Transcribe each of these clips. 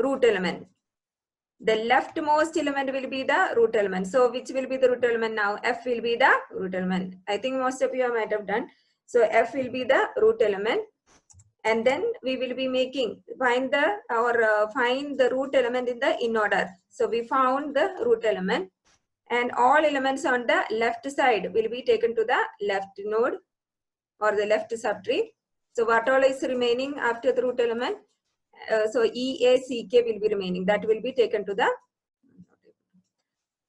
root element. The leftmost element will be the root element. So which will be the root element now? F will be the root element. I think most of you might have done. So F will be the root element. And then we will be find the root element in the in order. So we found the root element, and all elements on the left side will be taken to the left node or the left subtree. So what all is remaining after the root element? So EACK will be remaining. That will be taken to the.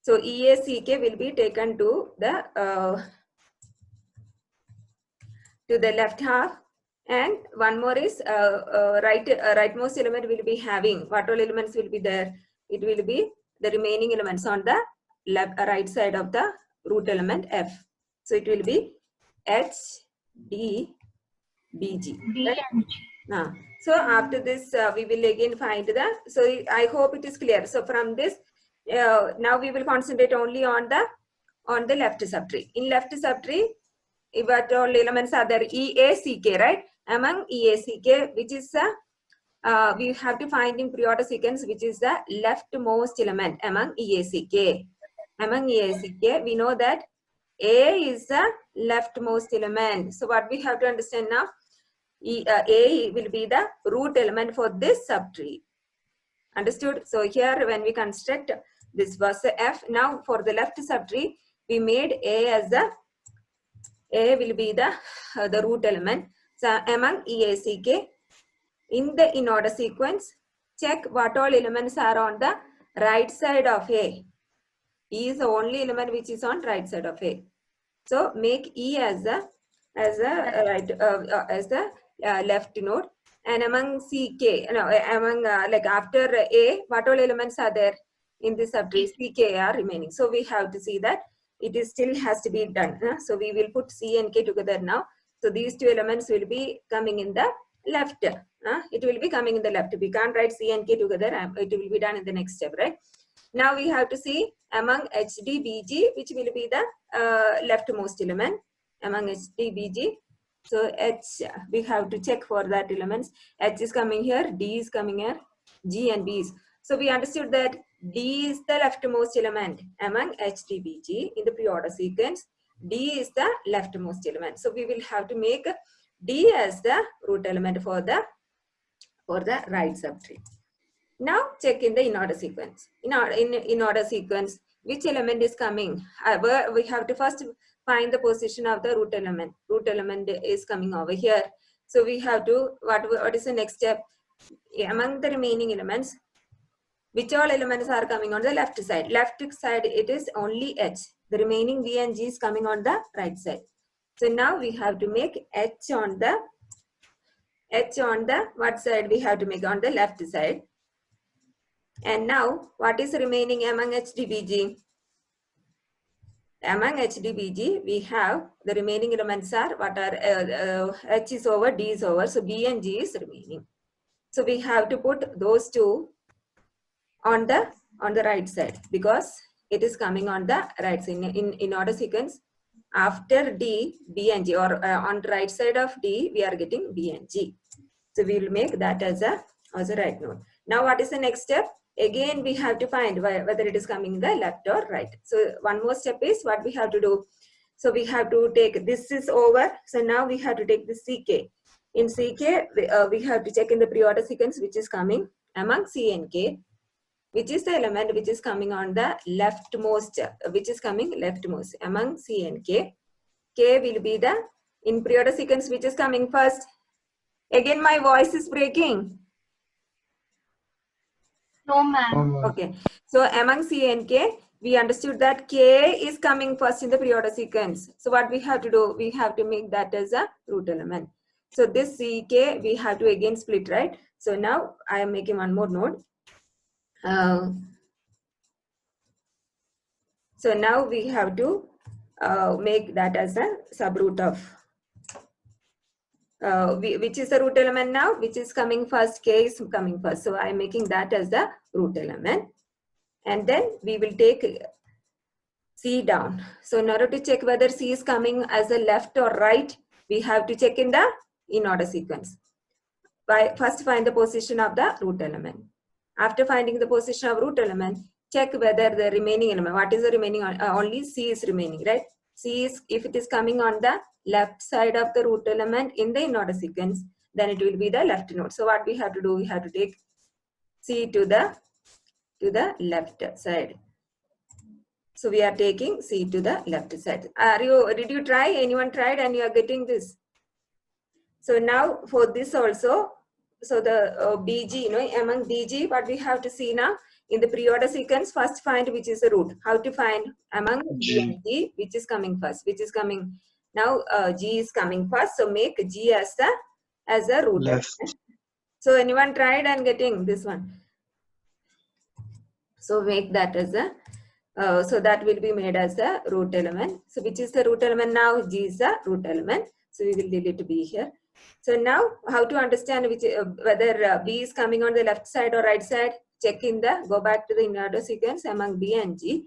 So EACK will be taken to the left half. And one more is rightmost element will be having what all elements will be there. It will be the remaining elements on the right side of the root element F. So it will be H, D, B, G. Right? So after this, we will again find the. So I hope it is clear. So from this, now we will concentrate only on the left subtree. In left subtree, what all elements are there? EACK, right? Among EACK, which is we have to find in periodic sequence, which is the leftmost element among EACK. Among EACK, we know that A is the leftmost element. So what we have to understand now, A will be the root element for this subtree. Understood? So here when we construct, this was the F. Now for the left subtree, we made A as the A will be the root element. So among EACK, in the in order sequence, check what all elements are on the right side of A. E is the only element which is on right side of A. So make E as the left node, and among CK, among like after A, what all elements are there in this subtree? CK are remaining. So we have to see that it is still has to be done. So we will put C and K together now. So these two elements will be coming in the left. It will be coming in the left. We can't write C and K together. It will be done in the next step, right? Now we have to see among HD, BG, which will be the leftmost element among HD, BG. So H, we have to check for that elements. H is coming here, D is coming here, G and B is. So we understood that D is the leftmost element among HD, BG in the pre-order sequence. D is the leftmost element. So we will have to make D as the root element for the right subtree. Now check in the in-order sequence. In order sequence, which element is coming? We have to first find the position of the root element. Root element is coming over here. So we have to, what is the next step? Among the remaining elements, which all elements are coming on the left side? Left side, it is only H. The remaining B and G is coming on the right side. So now we have to make H on the what side? We have to make on the left side. And now, what is remaining among HDBG? Among HDBG, we have the remaining elements are what are H is over, D is over, so B and G is remaining. So we have to put those two on the right side because it is coming on the right side. In order sequence, after D, B and G, or on the right side of D, we are getting B and G. So we will make that as a right node. Now, what is the next step? Again, we have to find whether it is coming in the left or right. So one more step is what we have to do. So we have to take, this is over. So now we have to take the CK. In CK, we have to check in the pre-order sequence which is coming among C and K, which is the element which is coming on the leftmost, which is coming leftmost among C and K. K will be the, in pre-order sequence which is coming first. Again, my voice is breaking. No, ma'am. Okay. So among C and K, we understood that K is coming first in the pre-order sequence. So what we have to do, we have to make that as a root element. So this CK, we have to again split, right? So now I am making one more node. So now we have to make that as a subroot of which is the root element now, which is coming first, K is coming first. So I'm making that as the root element. And then we will take C down. So in order to check whether C is coming as a left or right, we have to check in order sequence. First find the position of the root element. After finding the position of root element, check whether the remaining element, what is the remaining, only C is remaining, right? C is, if it is coming on the left side of the root element in the in-order sequence, then it will be the left node. So what we have to do, we have to take C to the left side. So we are taking C to the left side. Did you try? Anyone tried and you are getting this? So now for this also, so the BG, among BG, what we have to see now, in the pre-order sequence, first find which is the root. How to find among G and G, which is coming first, which is coming now. G is coming first, so make G as the root. Left. So anyone tried and getting this one? So make that as a so that will be made as a root element. So which is the root element now? G is the root element. So we will delete B here. So now how to understand which whether B is coming on the left side or right side? Check in the, go back to the in-order sequence among B and G.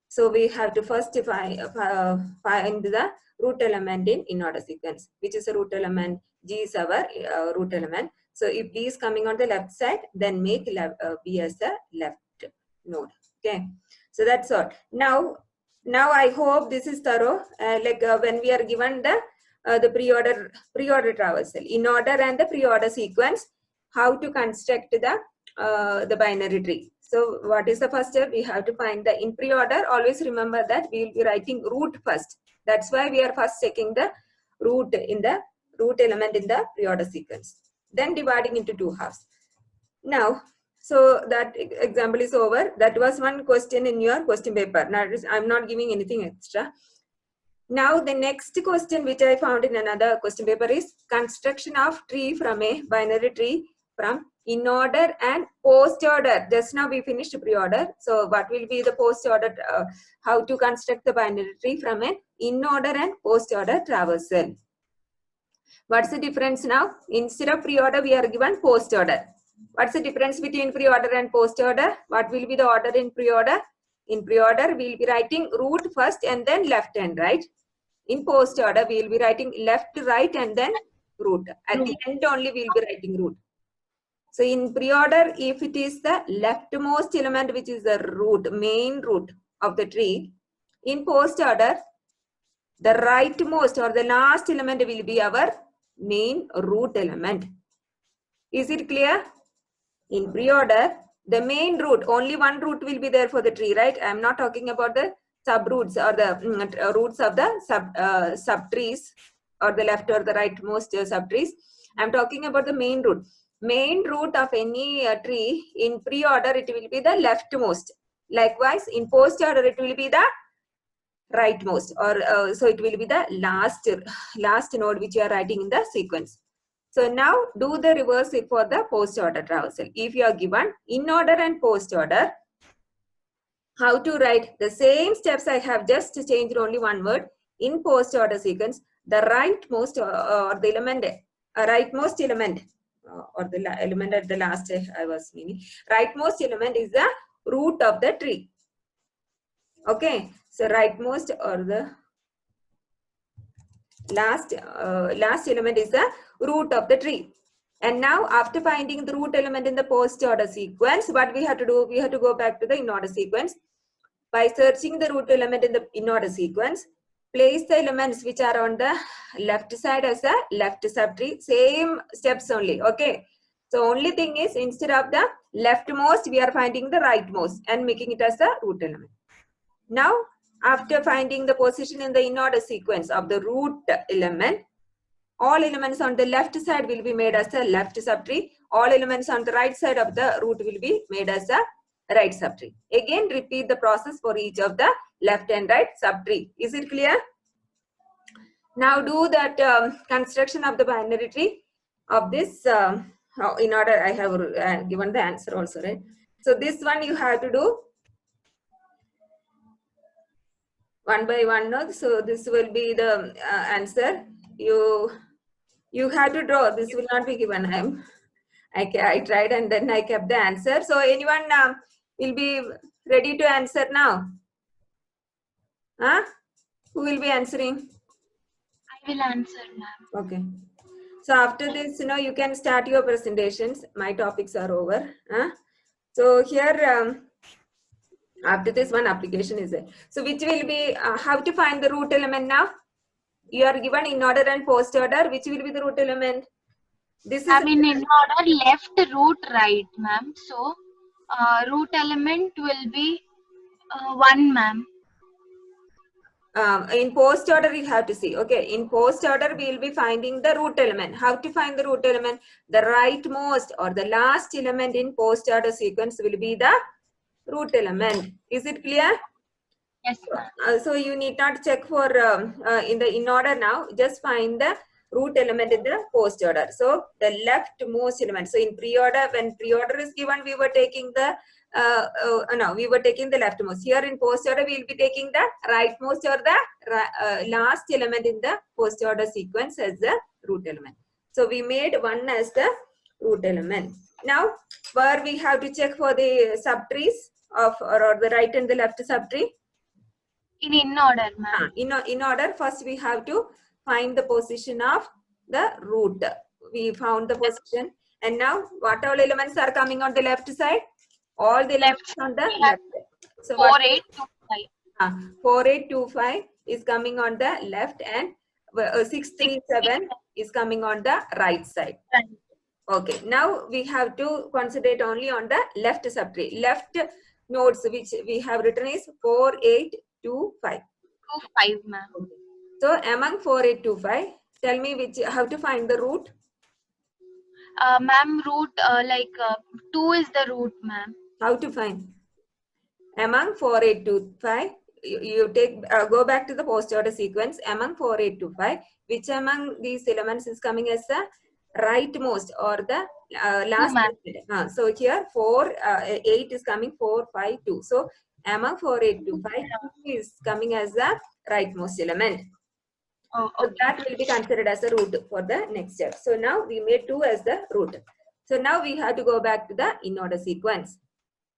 So we have to first find the root element in in-order sequence, which is a root element. G is our root element. So if B is coming on the left side, then make B as the left node. Okay, so that's all. Now I hope this is thorough. When we are given the pre-order traversal in order and the pre-order sequence, how to construct the binary tree. So what is the first step? We have to find the in pre-order. Always remember that we will be writing root first. That's why we are first checking the root in the root element in the pre-order sequence, then dividing into two halves. Now, so that example is over. That was one question in your question paper. Now I'm not giving anything extra. Now the next question which I found in another question paper is construction of tree from a binary tree from in order and post order. Just now we finished pre-order. So what will be the post order? How to construct the binary tree from an in order and post order traversal. What's the difference now? Instead of pre-order, we are given post order. What's the difference between pre-order and post order? What will be the order in pre-order? In pre-order, we will be writing root first and then left and right. In post order, we will be writing left to right and then root. At the end only, we will be writing root. So in pre-order, if it is the leftmost element, which is the root, main root of the tree, in post order, the rightmost or the last element will be our main root element. Is it clear? In pre-order, the main root, only one root will be there for the tree, right? I am not talking about the subroots or the roots of the subtrees or the left or the rightmost subtrees. I am talking about the main root. Main root of any tree in pre-order, it will be the leftmost. Likewise, in post-order, it will be the rightmost, or so it will be the last node which you are writing in the sequence. So now do the reverse for the post-order traversal. If you are given in order and post-order, how to write the same steps I have just changed only one word. In post-order sequence, the rightmost or the element, rightmost element or the element at the last I was meaning, rightmost element is the root of the tree. Okay, so rightmost or the last element is the root of the tree. And now after finding the root element in the post order sequence, what we have to do, we have to go back to the in order sequence. By searching the root element in the in order sequence, place the elements which are on the left side as a left subtree. Same steps only. Okay, so only thing is, instead of the leftmost, we are finding the rightmost and making it as a root element. Now after finding the position in the in order sequence of the root element, all elements on the left side will be made as a left subtree. All elements on the right side of the root will be made as a right subtree. Again, repeat the process for each of the left and right subtree. Is it clear? Now do that construction of the binary tree of this in order. I have given the answer also, right? So this one you have to do one by one. No? So this will be the answer. You have to draw. This will not be given. I tried and then I kept the answer. So anyone will be ready to answer now? Huh? Who will be answering? I will answer, ma'am. Okay. So after this, you can start your presentations. My topics are over. Huh? So here, after this one application is there. So which will be, how to find the root element now? You are given in order and post order. Which will be the root element? This is I mean, in order left, root, right, ma'am. So, root element will be 1, ma'am. In post order you have to see. Okay, in post order we will be finding the root element. How to find the root element? The rightmost or the last element in post order sequence will be the root element. Is it clear? Yes, ma'am. So you need not check for in order now. Just find the root element in the post order. So the leftmost element. So in pre-order, when pre-order is given, we were taking the we were taking the leftmost. Here in post order, we will be taking the rightmost or the last element in the post order sequence as the root element. So we made 1 as the root element. Now, where we have to check for the subtrees of or the right and the left subtree. In order, ma'am. In order, first we have to find the position of the root. We found the position, and now what all elements are coming on the left side? All the elements on the left. So 4825. 4825 is coming on the left, and 637 is coming on the right side. Right. Okay, now we have to concentrate only on the left subtree. Left nodes which we have written is 4825. 25, ma'am. So among 4825, tell me how to find the root. Ma'am, root 2 is the root, ma'am. How to find? Among 4825, you take go back to the post order sequence. Among 4825, which among these elements is coming as the rightmost or the last? So here 8 is coming 452. So among 4825, 2 is coming as the rightmost element. Oh, okay. So that will be considered as a root for the next step. So now we made 2 as the root. So now we have to go back to the in order sequence.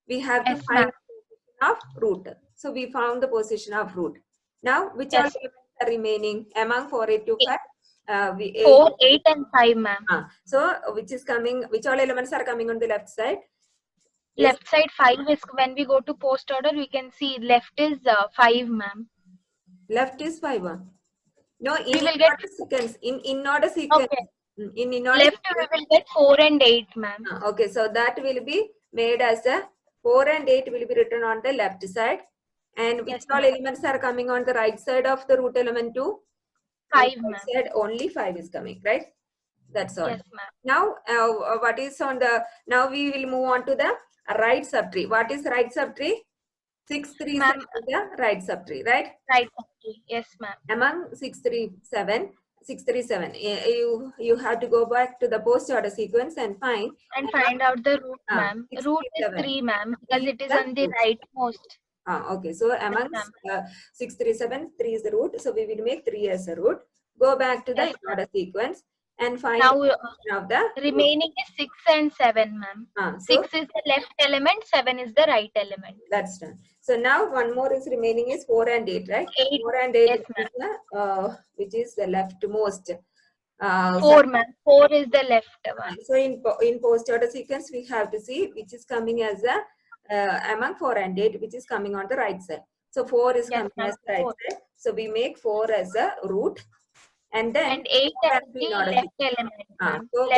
We have to find the position of root. So we found the position of root. Now which all elements are remaining among 4825? 4, 8 and 5, ma'am. So which all elements are coming on the left side? Left side 5 is when we go to post order, we can see left is 5, ma'am. Left is 5. No, we will get sequence. In order sequence. Okay. In order left sequence. We will get 4 and 8, ma'am. Okay, so that will be made as a 4 and 8 will be written on the left side. And which all elements are coming on the right side of the root element 2? 5, ma'am. Said only 5 is coming, right? That's all. Yes, ma'am. Now, what is on the? Now we will move on to the right subtree. What is right subtree? 637 is the right subtree, right? Right subtree. Yes, ma'am. Among 637, you have to go back to the post order sequence and find out the root, ma'am. Root is 3, ma'am, because it is on the rightmost. Okay, so among 637, 3 is the root. So we will make 3 as a root. Go back to the order sequence and find now of the remaining is 6 and 7, ma'am. 6 is the left element, 7 is the right element. That's done. So now one more is remaining is 4 and 8, right? 4 and 8 is the, which is the leftmost. 4, ma'am. 4 is the left one. So in post order sequence, we have to see which is coming as a among 4 and 8, which is coming on the right side. So 4 is coming as the right side. So we make 4 as a root. And then 8 as the left element. So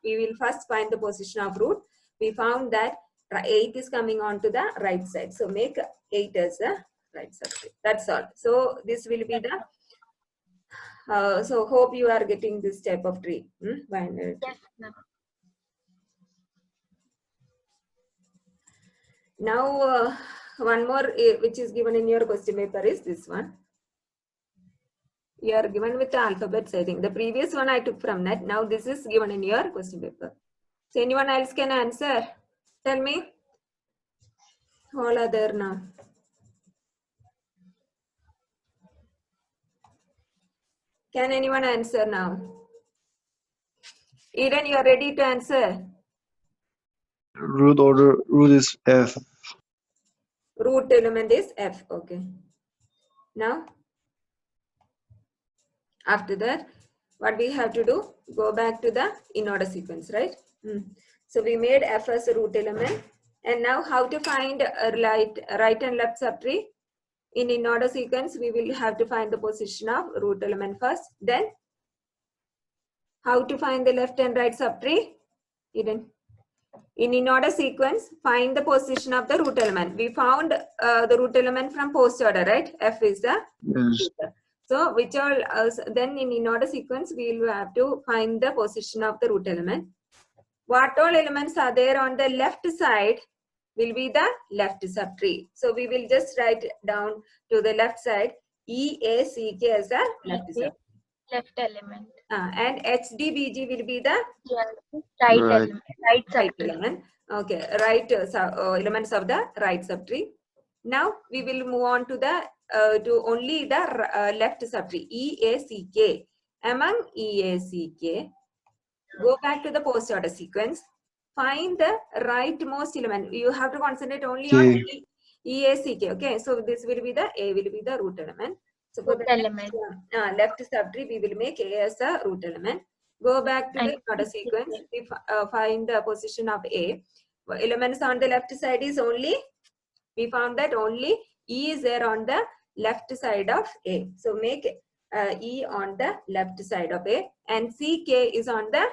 we will first find the position of root. We found that 8 is coming on to the right side. So make 8 as the right subtree. That's all. So this will be the, so hope you are getting this type of tree. Binary tree. Yes, ma'am. Now one more which is given in your question paper is this one. You are given with the alphabets, I think. The previous one I took from net. Now this is given in your question paper. So anyone else can answer? Tell me. All are there now. Can anyone answer now? Eden, you are ready to answer? Root is F. Root element is F. Okay. Now, after that, what we have to do? Go back to the in order sequence, right? So we made F as a root element, And now how to find right and left subtree? In order sequence, we will have to find the position of root element first. Then how to find the left and right subtree? In order sequence, find the position of the root element. We found the root element from post order, right? F is the Yes. so which all then in order sequence we will have to find the position of the root element. What all elements are there on the left side will be the left subtree. So we will just write down to the left side EACK as a left subtree. Left element. And HDBG will be the Right Right. element. Right right subtree. element. Okay, right elements of the right subtree. Now we will move on to the to only the left subtree EACK. Among EACK, go back to the post order sequence. Find the rightmost element. You have to concentrate only on EACK. Okay, so this will be the A will be the root element. So for Root the element. left subtree, we will make A as a root element. Go back to the And order sequence. We find the position of A. Elements on the left side is only, we found that only E is there on the left side of A. So make E on the left side of A, and CK is on the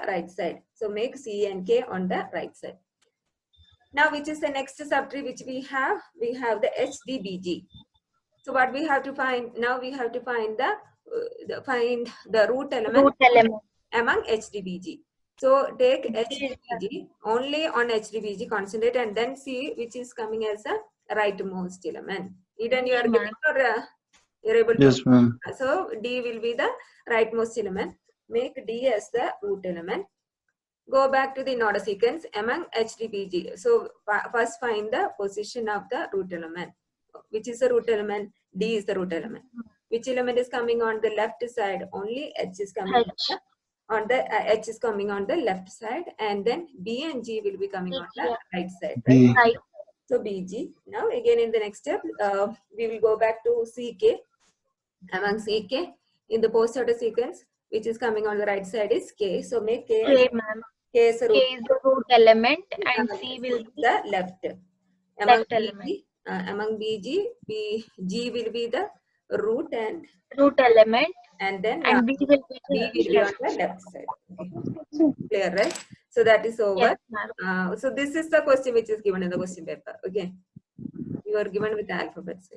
right side. So make C and K on the right side. Now, which is the next subtree which we have? We have the HDBG. So what we have to find now? We have to find the root element among HDBG. So take HDBG, only on HDBG concentrate, and then see which is coming as a rightmost element. Eden, you are getting, or you're able to? Yes, ma'am. So D will be the rightmost element. Make D as the root element. Go back to the in order sequence among HDBG. So first find the position of the root element. Which is the root element? D is the root element. Which element is coming on the left side? Only H is coming on the H is coming on the left side, and then B and G will be coming on the right side, right? Right. So BG. Now again in the next step, we will go back to CK. Among CK in the post order sequence, which is coming on the right side is K. So make K as K is the root element, and C will be the left. Among left element. Among BG, G will be the root and root element, and then and B will be on the left side. Okay. Clear, right? So that is over. Yes, so this is the question which is given in the question paper. Okay, you are given with the alphabets.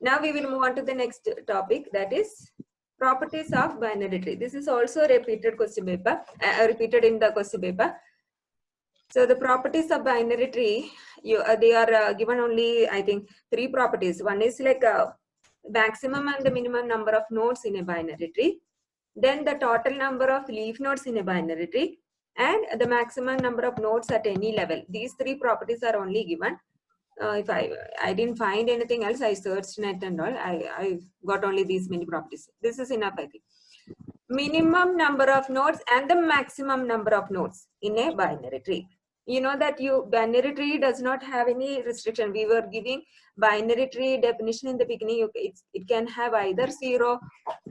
Now we will move on to the next topic, that is properties of binary tree. This is also a repeated question paper, repeated in the question paper. So the properties of binary tree, they are given only, I think, 3 properties. One is like maximum and the minimum number of nodes in a binary tree. Then the total number of leaf nodes in a binary tree, and the maximum number of nodes at any level. These 3 properties are only given. If I didn't find anything else, I searched net and all. I got only these many properties. This is enough, I think. Minimum number of nodes and the maximum number of nodes in a binary tree. You know that binary tree does not have any restriction. We were giving binary tree definition in the beginning. It can have either 0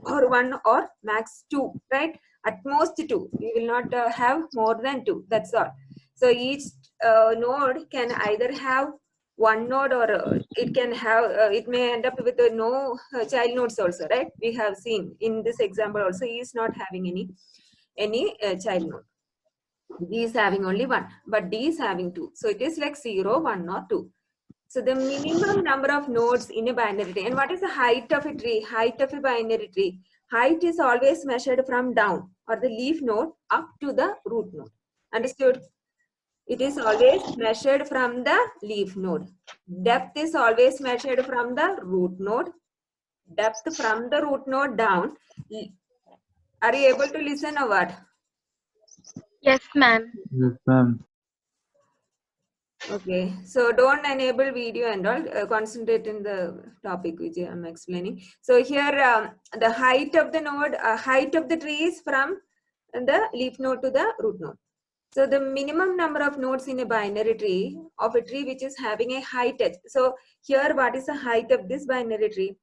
or 1 or max 2, right? At most 2. We will not have more than 2. That's all. So each node can either have 1 node, or it can have it may end up with no child nodes also, right? We have seen in this example also, he is not having any child node. D is having only 1, but D is having 2. So it is like 0, 1 or 2. So the minimum number of nodes in a binary tree. And what is the height of a tree? Height of a binary tree. Height is always measured from down, or the leaf node, up to the root node. Understood? It is always measured from the leaf node. Depth is always measured from the root node. Depth from the root node down. Are you able to listen or what? Yes, ma'am. Yes, ma'am. Okay, so don't enable video and all. Concentrate in the topic which I am explaining. So here, the height of the node, height of the tree is from the leaf node to the root node. So the minimum number of nodes in a binary tree of a tree which is having a height edge. So here, what is the height of this binary tree?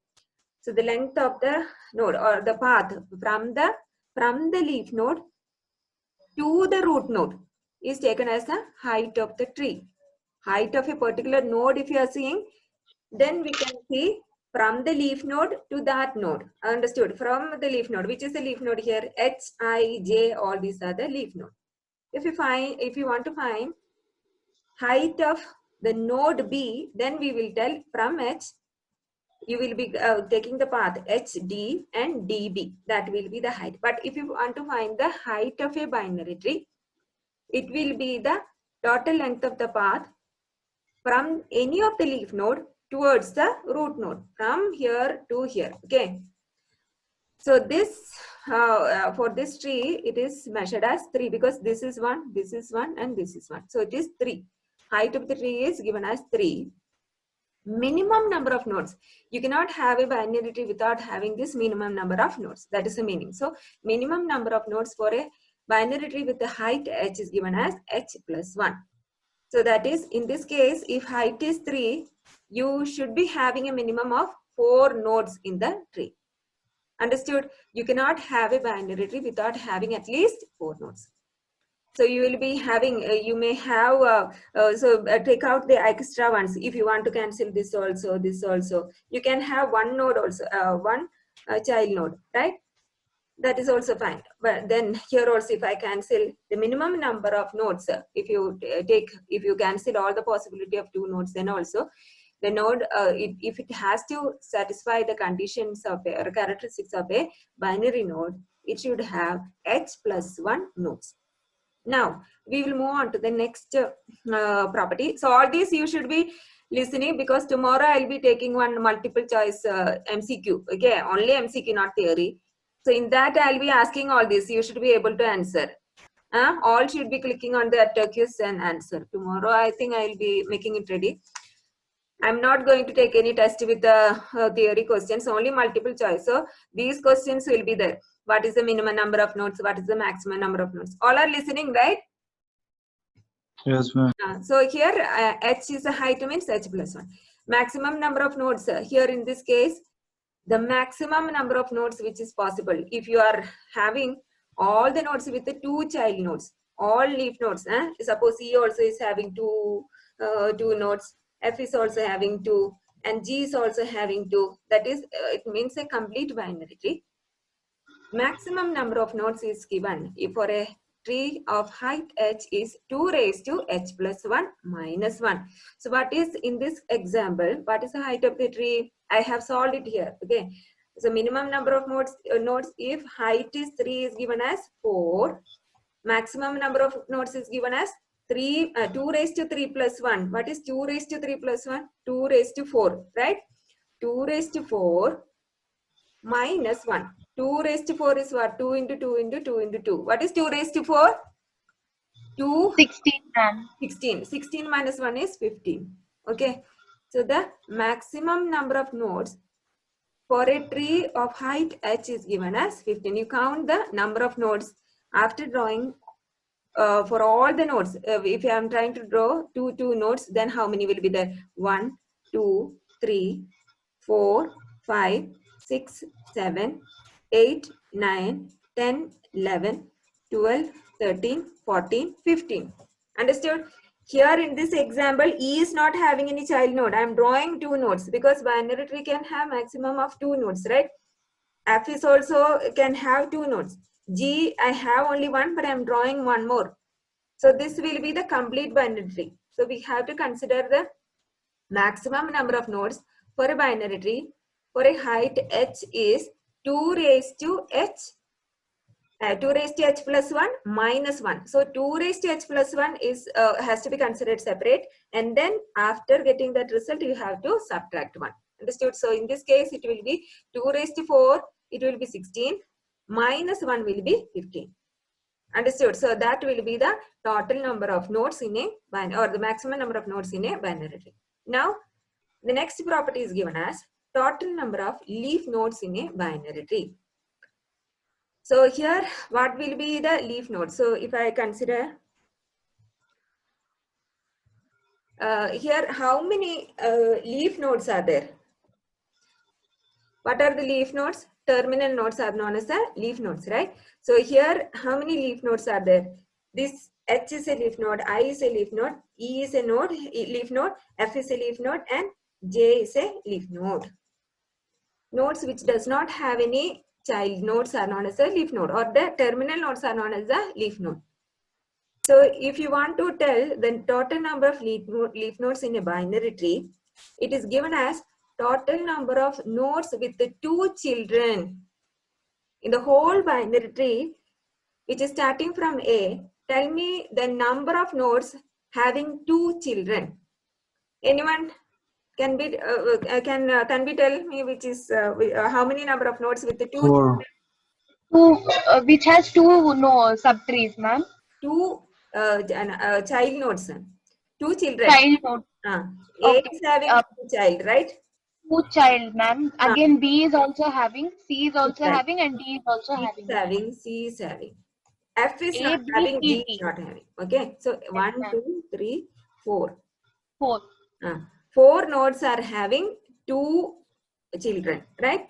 So the length of the node, or the path from the leaf node to the root node, is taken as the height of the tree. Height of a particular node, if you are seeing, then we can see from the leaf node to that node. Understood? From the leaf node, which is the leaf node here? H, I, J, all these are the leaf node. If you want to find height of the node B, then we will tell from H, you will be taking the path HD and DB. That will be the height. But if you want to find the height of a binary tree, it will be the total length of the path from any of the leaf node towards the root node, from here to here. Okay. So this, for this tree, it is measured as 3 because this is 1, this is 1, and this is 1. So it is 3. Height of the tree is given as 3. Minimum number of nodes. You cannot have a binary tree without having this minimum number of nodes. That is the meaning. So minimum number of nodes for a binary tree with the height h is given as h plus 1. So that is, in this case, if height is 3, you should be having a minimum of 4 nodes in the tree. Understood? You cannot have a binary tree without having at least 4 nodes. So you will be having, you may have, take out the extra ones. If you want to cancel this also, you can have one node also, one child node, right? That is also fine. But then here also, if I cancel the minimum number of nodes, if you cancel all the possibility of 2 nodes, then also the node, if it has to satisfy the conditions of or characteristics of a binary node, it should have h plus 1 nodes. Now we will move on to the next property. So all these you should be listening because tomorrow I'll be taking one multiple choice MCQ. Okay, only MCQ, not theory. So in that I'll be asking all this. You should be able to answer. All should be clicking on the question and answer. Tomorrow I think I'll be making it ready. I'm not going to take any test with the theory questions, only multiple choice. So these questions will be there. What is the minimum number of nodes? What is the maximum number of nodes? All are listening, right? Yes, ma'am. So here h is the height, means h plus 1. Maximum number of nodes, here in this case, the maximum number of nodes which is possible. If you are having all the nodes with the 2 child nodes, all leaf nodes, suppose E also is having two nodes, F is also having 2, and G is also having 2. That is, it means a complete binary tree. Maximum number of nodes is given if for a tree of height h is 2 raised to h plus 1 minus 1. So what is in this example, what is the height of the tree? I have solved it here. Okay. So minimum number of nodes if height is 3 is given as 4. Maximum number of nodes is given as 2 raised to 3 plus 1. What is 2 raised to 3 plus 1? 2 raised to 4, right? 2 raised to 4 minus 1. 2 raised to 4 is what? 2 into 2 into 2 into 2. What is 2 raised to 4? 2. 16, ma'am. 16. 16 minus 1 is 15. Okay. So the maximum number of nodes for a tree of height h is given as 15. You count the number of nodes after drawing for all the nodes. If I am trying to draw 2 nodes, then how many will be there? 1, 2, 3, 4, 5, 6, 7, 8, 9, 10, 11, 12, 13, 14, 15. Understood? Here in this example, E is not having any child node. I am drawing 2 nodes because binary tree can have maximum of 2 nodes, right? F is also can have 2 nodes. G, I have only 1, but I am drawing 1 more. So this will be the complete binary tree. So we have to consider the maximum number of nodes for a binary tree for a height h is 2 raised to h 2 raised to h plus 1 minus 1. So 2 raised to h plus 1 is has to be considered separate, and then after getting that result you have to subtract 1. Understood? So in this case it will be 2 raised to 4, it will be 16, minus 1 will be 15. Understood? So that will be the total number of nodes in a binary, or the maximum number of nodes in a binary tree. Now the next property is given as total number of leaf nodes in a binary tree. So here, what will be the leaf nodes? So if I consider here, how many leaf nodes are there? What are the leaf nodes? Terminal nodes are known as the leaf nodes, right? So here, how many leaf nodes are there? This H is a leaf node, I is a leaf node, E is a leaf node, F is a leaf node, and J is a leaf node. Nodes which does not have any child nodes are known as a leaf node, or the terminal nodes are known as a leaf node. So if you want to tell the total number of leaf nodes in a binary tree, it is given as total number of nodes with the 2 children. In the whole binary tree, which is starting from A, tell me the number of nodes having 2 children. Anyone can be tell me which is how many number of nodes with the 2 4. Which has two subtrees, ma'am. 2 child nodes, 2 children. Child node. A Okay. is having 2 child, right? 2 child, ma'am. Again, B is also having, C is also Right. having, and D is also C having. is having, C is having. F is A, not B, having, C, G D. is not having. Okay, so 1, ma'am. 2, 3, 4. 4. 4 nodes are having 2 children, right?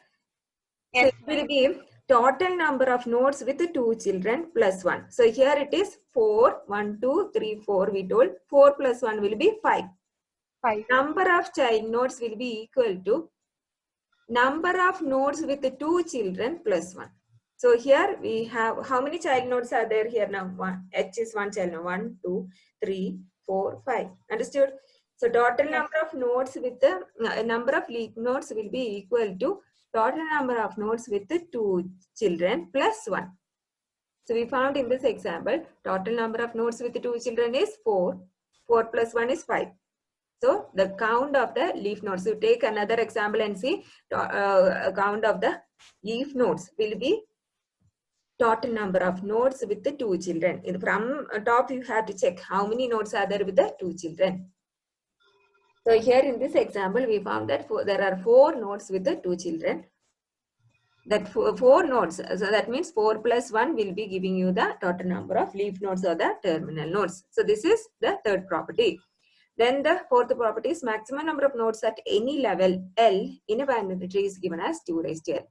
Yes, so it will be total number of nodes with 2 children plus 1. So here it is 4, 1, 2, 3, 4 we told. 4 plus 1 will be 5. 5. Number of child nodes will be equal to number of nodes with 2 children plus 1. So here we have, how many child nodes are there here now? H is 1 child node. 1, 2, 3, 4, 5. Understood? So total number of nodes with the number of leaf nodes will be equal to total number of nodes with the 2 children plus 1. So we found in this example, total number of nodes with the 2 children is 4. 4 plus 1 is 5. So the count of the leaf nodes, you take another example and see count of the leaf nodes will be total number of nodes with the 2 children. From top you have to check how many nodes are there with the 2 children. So here in this example, we found that there are 4 nodes with the 2 children. That four nodes, so that means 4 plus 1 will be giving you the total number of leaf nodes or the terminal nodes. So this is the third property. Then the fourth property is maximum number of nodes at any level L in a binary tree is given as 2 raised to L.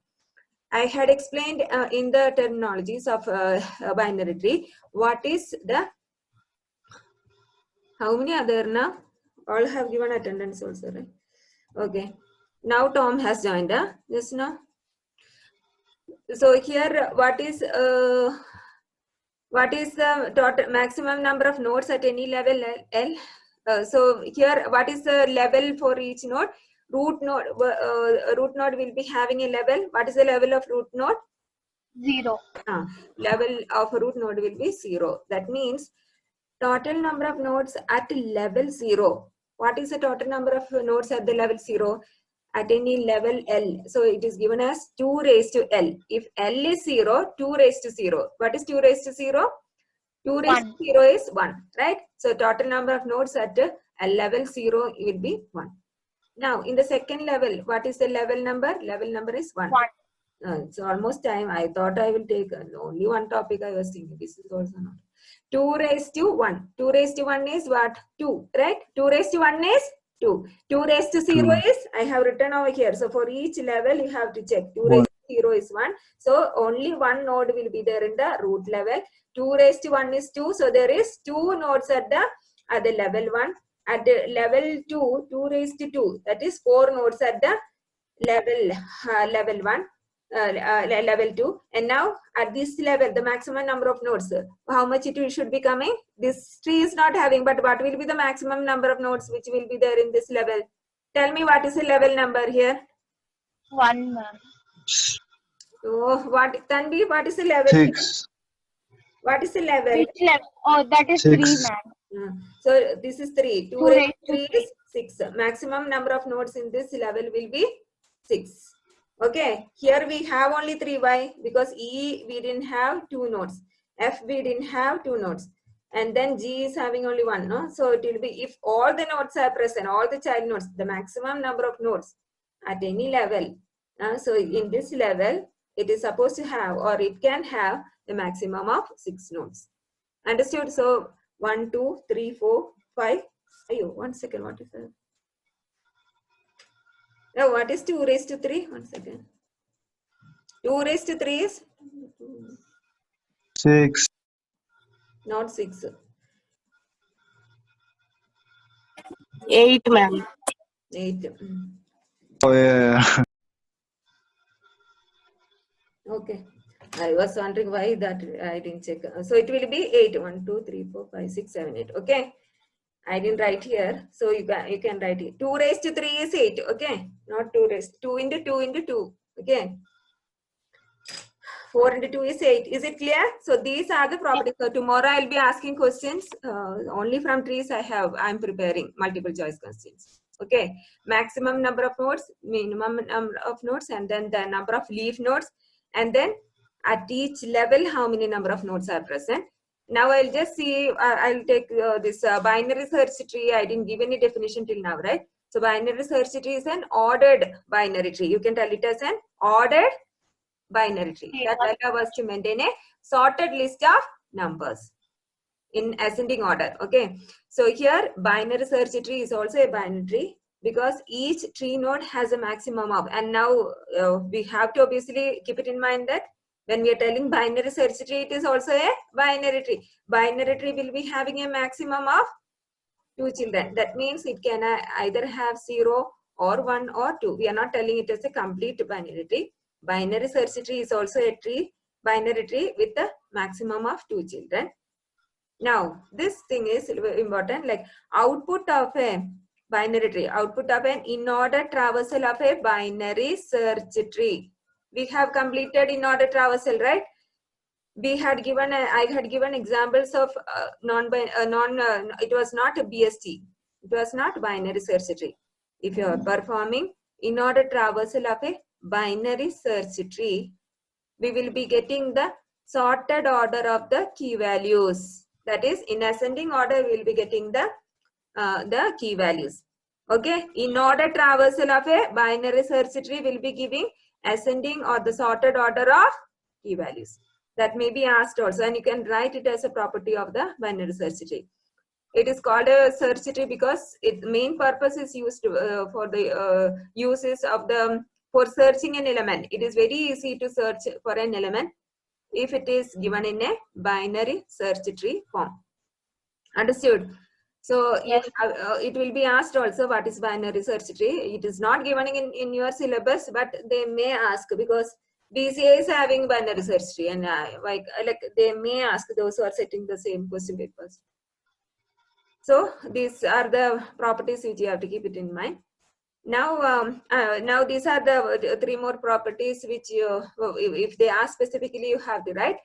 I had explained in the terminologies of a binary tree what is the, how many are there now? All have given attendance also, right? Okay. Now Tom has joined just now. So here what is the total maximum number of nodes at any level L? So here what is the level for each node? Root node will be having a level. What is the level of root node? 0. Level of root node will be 0. That means total number of nodes at level 0. What is the total number of nodes at the level 0? At any level L. So it is given as 2 raised to L. If L is 0, 2 raised to 0. What is 2 raised to 0? 2 raised to 0 is 1, right? So total number of nodes at level 0 will be 1. Now in the second level, what is the level number? Level number is 1. It's almost time. I thought I will take only one topic I was thinking. This is also not. 2 raised to 1. 2 raised to 1 is what? 2, right? 2 raised to 1 is 2. 2 raised to 0 is, I have written over here. So for each level, you have to check. 2 raised to 0 is 1. So only one node will be there in the root level. 2 raised to 1 is 2. So there is 2 nodes at the level 1. At the level 2, 2 raised to 2. That is 4 nodes at the level 1. Level 2, and now at this level the maximum number of nodes, how much it should be coming? This tree is not having, but what will be the maximum number of nodes which will be there in this level? Tell me what is the level number here? 1, ma'am. So what, Tanvi, what is the level? 6. What is the level? Which level? Oh, that is 6. 3, ma'am. So this is 3. 2 2 raised raised to 3 is 6. Maximum number of nodes in this level will be 6. Okay, here we have only 3. Why? Because E we didn't have 2 nodes. F we didn't have 2 nodes. And then G is having only 1. No? So it will be, if all the nodes are present, all the child nodes, the maximum number of nodes at any level. So in this level, it is supposed to have, or it can have, the maximum of 6 nodes. Understood? So 1, 2, 3, 4, 5. Ayo, 1 second. What is that? Now, what is 2 raised to 3? 1 second. 2 raised to 3 is? 6. Not 6. 8, ma'am. 8. Oh, yeah. Okay. I was wondering why that I didn't check. So it will be 8. 1, 2, 3, 4, 5, 6, 7, 8. Okay. I didn't write here. So you can write it. 2 raised to 3 is 8. Okay. Not 2 raised. 2 into 2 into 2. Okay. 4 into 2 is 8. Is it clear? So these are the properties. So tomorrow I'll be asking questions. Only from trees I'm preparing multiple choice questions. Okay. Maximum number of nodes, minimum number of nodes, and then the number of leaf nodes. And then at each level, how many number of nodes are present. Now I'll just see, I'll take this binary search tree. I didn't give any definition till now, right? So binary search tree is an ordered binary tree. You can tell it as an ordered binary tree that allows us to maintain a sorted list of numbers in ascending order. Okay, so here binary search tree is also a binary tree because each tree node has a maximum of, and now we have to obviously keep it in mind that when we are telling binary search tree, it is also a binary tree. Binary tree will be having a maximum of 2 children. That means it can either have 0 or 1 or 2. We are not telling it as a complete binary tree. Binary search tree is also a tree, binary tree with a maximum of 2 children. Now, this thing is important, like output of a binary tree, output of an in-order traversal of a binary search tree. We have completed in-order traversal, right? We had given, I had given examples of it was not a BST. It was not binary search tree. If you are performing in-order traversal of a binary search tree, we will be getting the sorted order of the key values. That is, in ascending order, we will be getting the key values. Okay, in order traversal of a binary search tree will be giving ascending or the sorted order of key values. That may be asked also, and you can write it as a property of the binary search tree. It is called a search tree because its main purpose is used for the uses of the for searching an element. It is very easy to search for an element if it is given in a binary search tree form. Understood? So Yes. it will be asked also what is binary search tree. It is not given in your syllabus, but they may ask because BCA is having binary search tree, and like they may ask those who are setting the same question papers. So these are the properties which you have to keep it in mind. Now, now these are the 3 more properties which you, if they ask specifically, you have to write.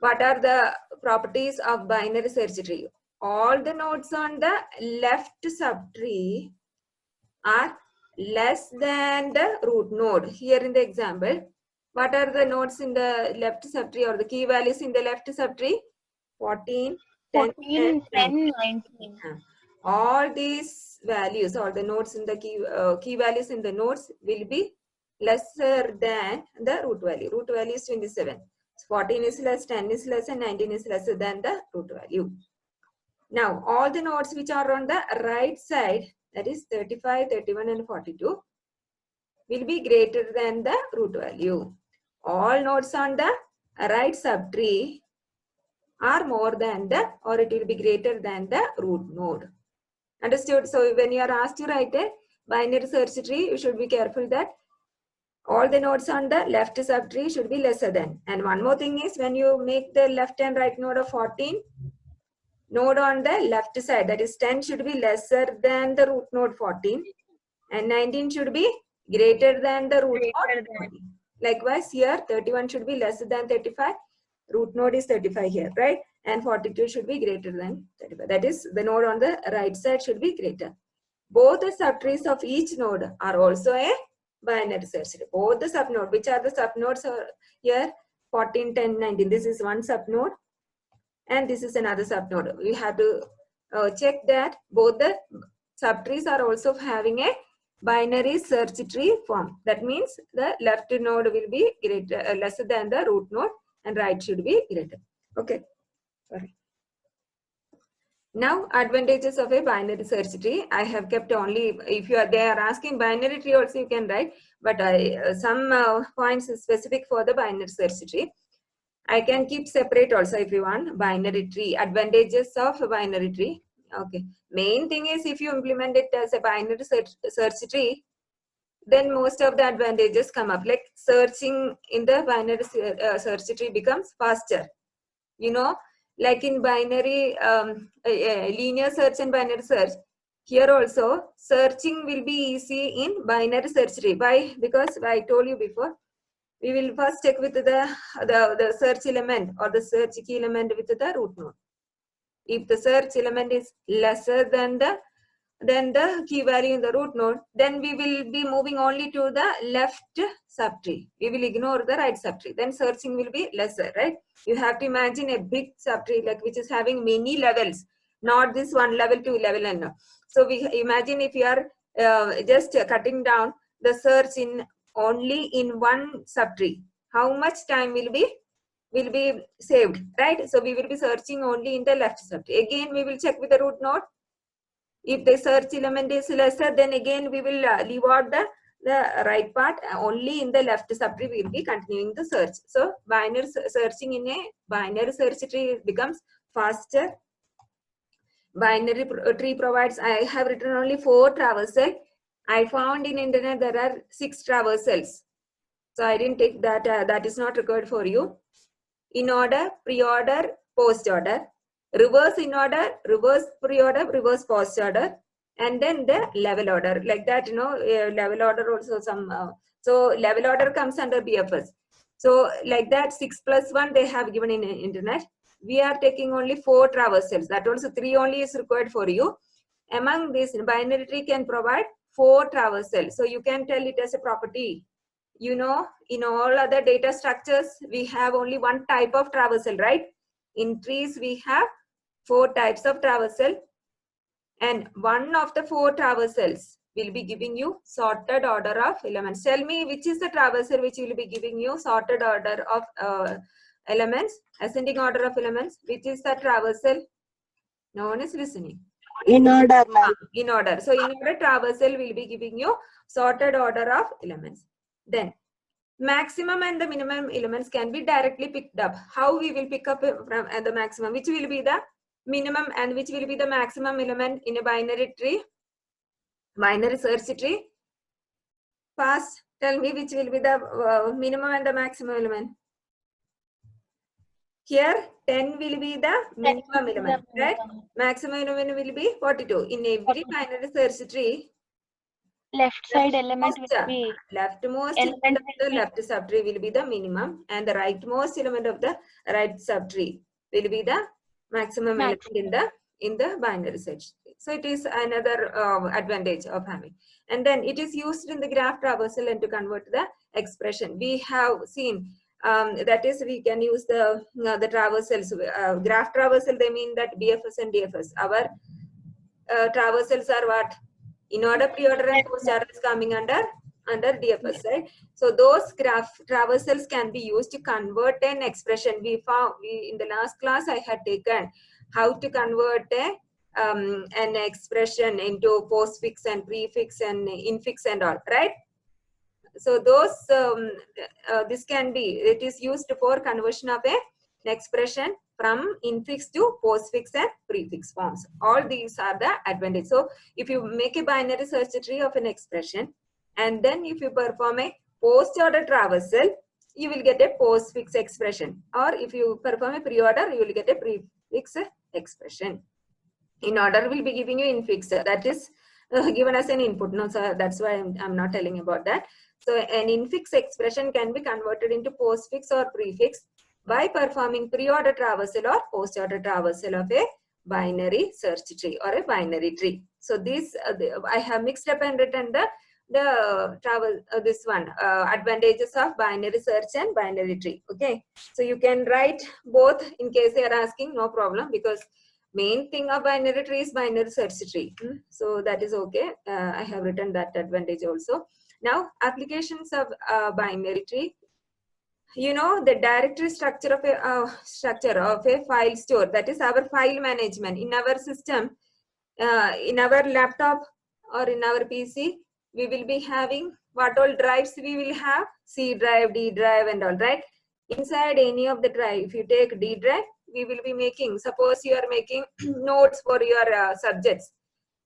What are the properties of binary search tree? All the nodes on the left subtree are less than the root node. Here in the example, what are the nodes in the left subtree or the key values in the left subtree? 14, 10, 14, 10, 19. All these values or the nodes in the key values in the nodes will be lesser than the root value. Root value is 27. 14 is less, 10 is less, and 19 is lesser than the root value. Now, all the nodes which are on the right side, that is 35, 31, and 42, will be greater than the root value. All nodes on the right subtree are more than the, or it will be greater than the root node. Understood? So when you are asked to write a binary search tree, you should be careful that all the nodes on the left subtree should be lesser than. And one more thing is when you make the left and right node of 14, node on the left side, that is 10, should be lesser than the root node 14, and 19 should be greater than the root node 14. Likewise, here 31 should be lesser than 35. Root node is 35 here, right? And 42 should be greater than 35. That is, the node on the right side should be greater. Both the subtrees of each node are also a binary search tree. Both the subnode, which are the subnodes here, 14, 10, 19. This is one subnode, and this is another subnode. We have to check that both the subtrees are also having a binary search tree form. That means the left node will be greater, lesser than the root node, and right should be greater. Okay. Sorry. Now, advantages of a binary search tree. I have kept only, if you are, they are asking binary tree also you can write, but some points specific for the binary search tree. I can keep separate also if you want. Binary tree, advantages of a binary tree. Okay. Main thing is if you implement it as a binary search tree, then most of the advantages come up. Like searching in the binary search tree becomes faster. You know, like in binary linear search and binary search, here also searching will be easy in binary search tree. Why? Because I told you before, we will first check with the search element or the search key element with the root node. If the search element is lesser than the key value in the root node, then we will be moving only to the left subtree. We will ignore the right subtree. Then searching will be lesser, right? You have to imagine a big subtree like which is having many levels, not this 1 level, 2 level, and no. So we imagine if you are just cutting down the search in only in one subtree, how much time will be saved, right? So we will be searching only in the left subtree. Again, we will check with the root node. If the search element is lesser, then again we will leave out the right part. Only in the left subtree we will be continuing the search. So binary searching in a binary search tree becomes faster. Binary tree provides, I have written only 4 traversal. I found in internet there are 6 traversals. So I didn't take that, that is not required for you. In order, pre-order, post-order, reverse in order, reverse pre-order, reverse post-order, and then the level order. Like that, you know, level order also some, so level order comes under BFS. So like that 6 plus 1 they have given in internet. We are taking only 4 traversals. That also 3 only is required for you. Among this, binary tree can provide 4 traversals. So you can tell it as a property. You know, in all other data structures, we have only one type of traversal, right? In trees, we have 4 types of traversal. And one of the 4 traversals will be giving you sorted order of elements. Tell me which is the traversal which will be giving you sorted order of elements, ascending order of elements. Which is the traversal? No one is listening. In order, ma'am. In order. So in order, traversal will be giving you sorted order of elements. Then maximum and the minimum elements can be directly picked up. How we will pick up from the maximum? Which will be the minimum and which will be the maximum element in a binary tree, binary search tree? Fast, tell me which will be the minimum and the maximum element. Here 10 will be the minimum element, right? Maximum element will be 42. In every binary search tree, Left side element will be leftmost element of the left subtree will be the minimum, and the rightmost element of the right subtree will be the maximum element in the binary search tree. So it is another advantage of having. And then it is used in the graph traversal and to convert the expression. We have seen that is we can use the traversals. Graph traversal, they mean that BFS and DFS. Our traversals are what? In order, pre-order and post-order is coming under DFS, right? So those graph traversals can be used to convert an expression. We found in the last class I had taken how to convert an expression into postfix and prefix and infix and all, right? So those this can be, it is used for conversion of an expression from infix to postfix and prefix forms. All these are the advantages. So if you make a binary search tree of an expression, and then if you perform a post-order traversal, you will get a postfix expression. Or if you perform a pre-order, you will get a prefix expression. In order will be giving you infix. That is given as an input. No, so that's why I'm not telling about that. So an infix expression can be converted into postfix or prefix by performing pre-order traversal or post-order traversal of a binary search tree or a binary tree. So this I have mixed up and written the travel this one advantages of binary search and binary tree. Okay, so you can write both in case they are asking, no problem, because main thing of binary tree is binary search tree. So that is okay. I have written that advantage also. Now applications of binary tree. You know, the directory structure of a file store, that is our file management in our system, in our laptop or in our PC, we will be having what all drives we will have, C drive, D drive and all, right? Inside any of the drive, if you take D drive, we will be making, suppose you are making notes for your subjects.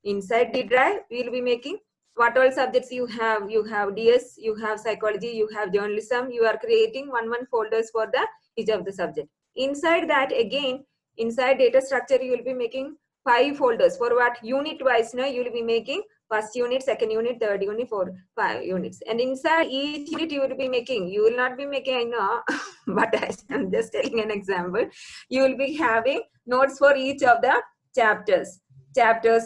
Inside D drive, we will be making what all subjects you have. You have DS, you have psychology, you have journalism. You are creating one folders for the each of the subject. Inside that, again, inside data structure, you will be making 5 folders for what unit wise. Now you will be making first unit, second unit, third unit, 5 units. And inside each unit you will be making, you will not be making, I know, but I'm just taking an example. You will be having notes for each of the chapters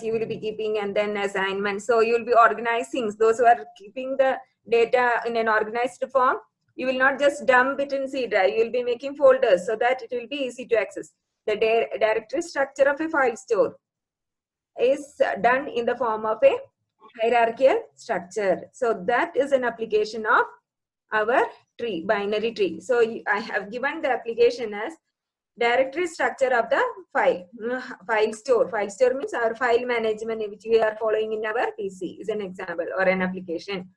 you will be keeping, and then assignments. So you will be organizing. Those who are keeping the data in an organized form, you will not just dump it in C drive. You will be making folders so that it will be easy to access. The directory structure of a file store is done in the form of a hierarchical structure. So that is an application of our tree, binary tree. So I have given the application as directory structure of the file store. File store means our file management which we are following in our PC is an example or an application.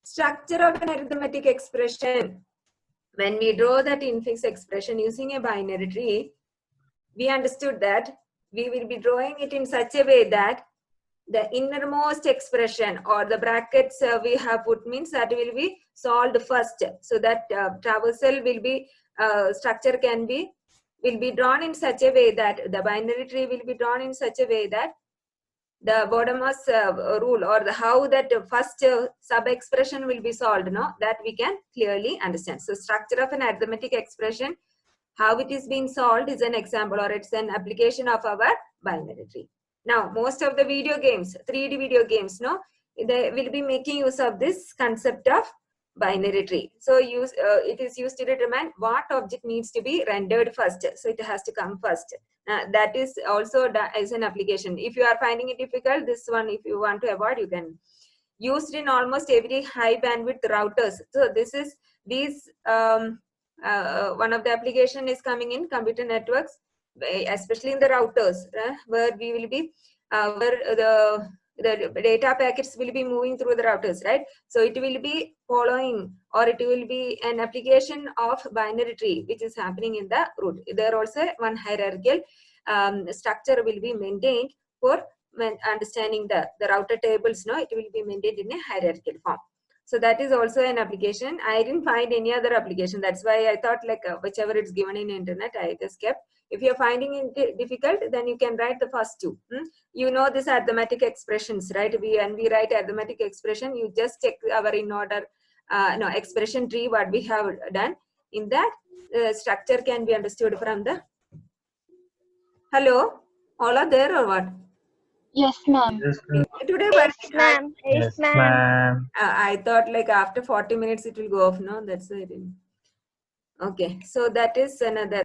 Structure of an arithmetic expression. When we draw that infix expression using a binary tree, we understood that we will be drawing it in such a way that the innermost expression or the brackets we have put means that will be solved first. So that traversal will be structure will be drawn in such a way that the binary tree will be drawn in such a way that the bottommost rule or how that first sub expression will be solved, no, that we can clearly understand. So structure of an arithmetic expression, how it is being solved is an example or it's an application of our binary tree. Now most of the video games, 3D video games, no, they will be making use of this concept of binary tree. So it is used to determine what object needs to be rendered first. So it has to come first. That is also as an application. If you are finding it difficult, this one, if you want to avoid, you can use it in almost every high bandwidth routers. So this is one of the application is coming in computer networks, especially in the routers, where we will be where the data packets will be moving through the routers, right? So it will be following, or it will be an application of binary tree which is happening in the root. There also one hierarchical structure will be maintained for understanding the router tables. No, it will be maintained in a hierarchical form. So that is also an application. I didn't find any other application. That's why I thought like whichever it's given in internet, I just kept. If you're finding it difficult, then you can write the first two. You know this arithmetic expressions, right? When we write arithmetic expression, you just check our in order expression tree what we have done. In that, structure can be understood from the. Hello, all are there or what? Yes, ma'am. Yes, ma'am. Today, Yes, but ma'am. Yes, ma'am. I thought like after 40 minutes it will go off. No, that's why I didn't. Okay, so that is another.